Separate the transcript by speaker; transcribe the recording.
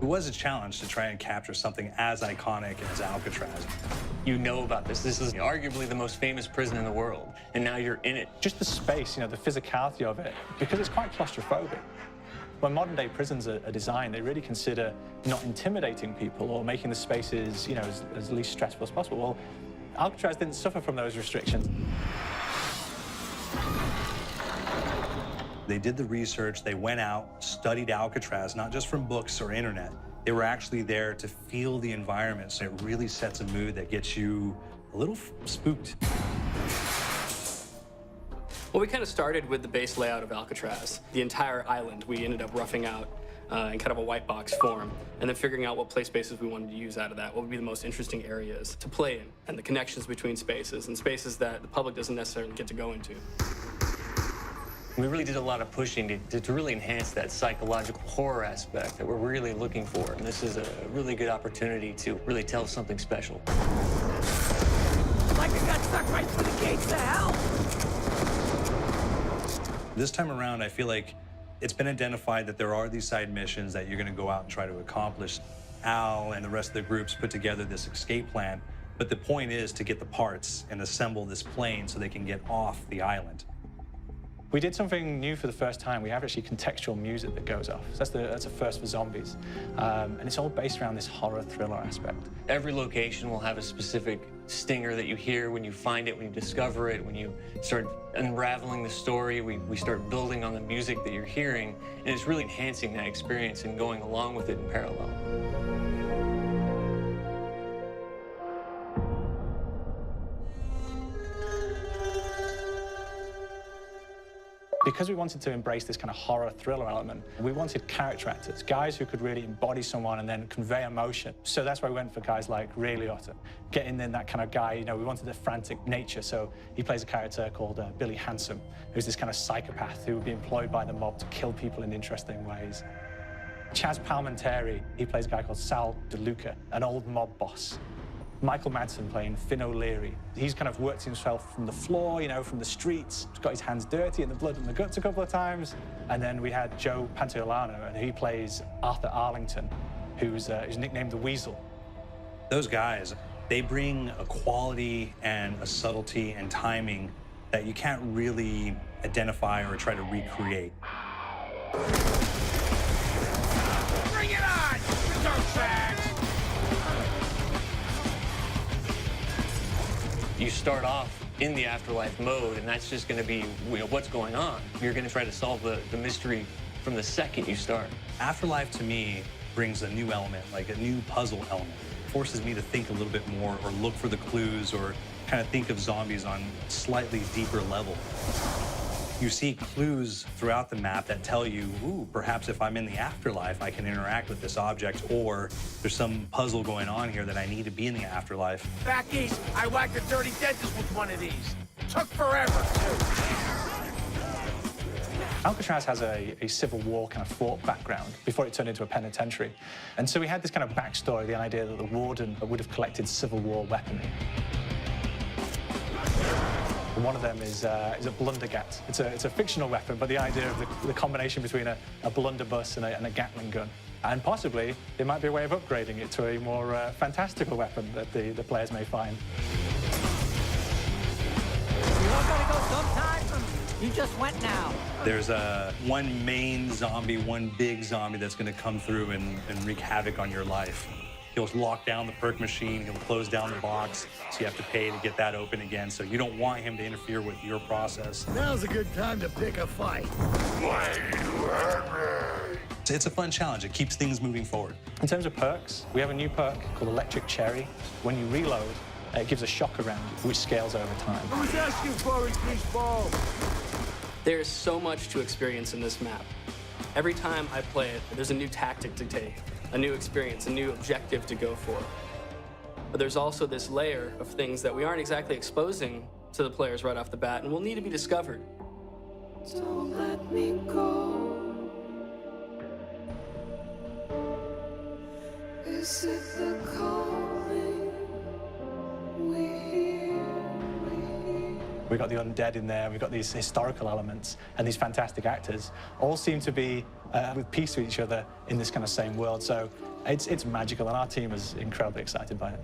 Speaker 1: It was a challenge to try and capture something as iconic as Alcatraz.
Speaker 2: You know about this. This is arguably the most famous prison in the world, and now you're in it.
Speaker 3: Just the space, the physicality of it, because it's quite claustrophobic. When modern-day prisons are designed, they really consider not intimidating people or making the spaces, as least stressful as possible. Well, Alcatraz didn't suffer from those restrictions.
Speaker 1: They did the research, they went out, studied Alcatraz, not just from books or internet. They were actually there to feel the environment, so it really sets a mood that gets you a little spooked.
Speaker 4: Well, we kind of started with the base layout of Alcatraz. The entire island we ended up roughing out in kind of a white box form, and then figuring out what play spaces we wanted to use out of that, what would be the most interesting areas to play in, and the connections between spaces, and spaces that the public doesn't necessarily get to go into.
Speaker 2: We really did a lot of pushing to really enhance that psychological horror aspect that we're really looking for. And this is a really good opportunity to really tell something special.
Speaker 5: Like I got stuck right through the gates to hell!
Speaker 1: This time around, I feel like it's been identified that there are these side missions that you're going to go out and try to accomplish. Al and the rest of the groups put together this escape plan, but the point is to get the parts and assemble this plane so they can get off the island.
Speaker 3: We did something new for the first time. We have actually contextual music that goes off. So that's a first for zombies. And it's all based around this horror thriller aspect.
Speaker 2: Every location will have a specific stinger that you hear when you find it, when you discover it, when you start unraveling the story. We start building on the music that you're hearing, and it's really enhancing that experience and going along with it in parallel.
Speaker 3: Because we wanted to embrace this kind of horror thriller element, we wanted character actors, guys who could really embody someone and then convey emotion. So that's why we went for guys like Ray Liotta, getting in that kind of guy, we wanted a frantic nature. So he plays a character called Billy Handsome, who's this kind of psychopath who would be employed by the mob to kill people in interesting ways. Chaz Palminteri, he plays a guy called Sal DeLuca, an old mob boss. Michael Madsen playing Finn O'Leary. He's kind of worked himself from the floor, from the streets. He's got his hands dirty and the blood and the guts a couple of times. And then we had Joe Pantoliano, and he plays Arthur Arlington, who's nicknamed the Weasel.
Speaker 1: Those guys, they bring a quality and a subtlety and timing that you can't really identify or try to recreate.
Speaker 5: Bring it on! Dirtbags!
Speaker 2: You start off in the afterlife mode, and that's just going to be what's going on. You're going to try to solve the mystery from the second you start.
Speaker 1: Afterlife, to me, brings a new element, like a new puzzle element. It forces me to think a little bit more or look for the clues or kind of think of zombies on a slightly deeper level. You see clues throughout the map that tell you, ooh, perhaps if I'm in the afterlife, I can interact with this object, or there's some puzzle going on here that I need to be in the afterlife.
Speaker 5: Back east, I whacked a dirty dentist with one of these. Took forever, too.
Speaker 3: Alcatraz has a Civil War kind of fort background before it turned into a penitentiary. And so we had this kind of backstory, the idea that the warden would have collected Civil War weaponry. One of them is a blundergat. It's a fictional weapon, but the idea of the combination between a blunderbuss and a Gatling gun. And possibly, there might be a way of upgrading it to a more fantastical weapon that the players may find.
Speaker 5: You all gotta go sometime? You just went now.
Speaker 1: There's one main zombie, one big zombie that's going to come through and wreak havoc on your life. He'll lock down the perk machine, he'll close down the box, so you have to pay to get that open again. So you don't want him to interfere with your process.
Speaker 6: Now's a good time to pick a fight.
Speaker 1: It's a fun challenge. It keeps things moving forward.
Speaker 3: In terms of perks, we have a new perk called Electric Cherry. When you reload, it gives a shock around you, which scales over time.
Speaker 6: Who's asking for it, please, ball?
Speaker 4: There's so much to experience in this map. Every time I play it, there's a new tactic to take, a new experience, a new objective to go for. But there's also this layer of things that we aren't exactly exposing to the players right off the bat and will need to be discovered.
Speaker 7: Don't let me go. Is it the calling we hear?
Speaker 3: We've got the undead in there, we've got these historical elements, and these fantastic actors all seem to be with peace with each other in this kind of same world. So It's magical, and our team is incredibly excited by it.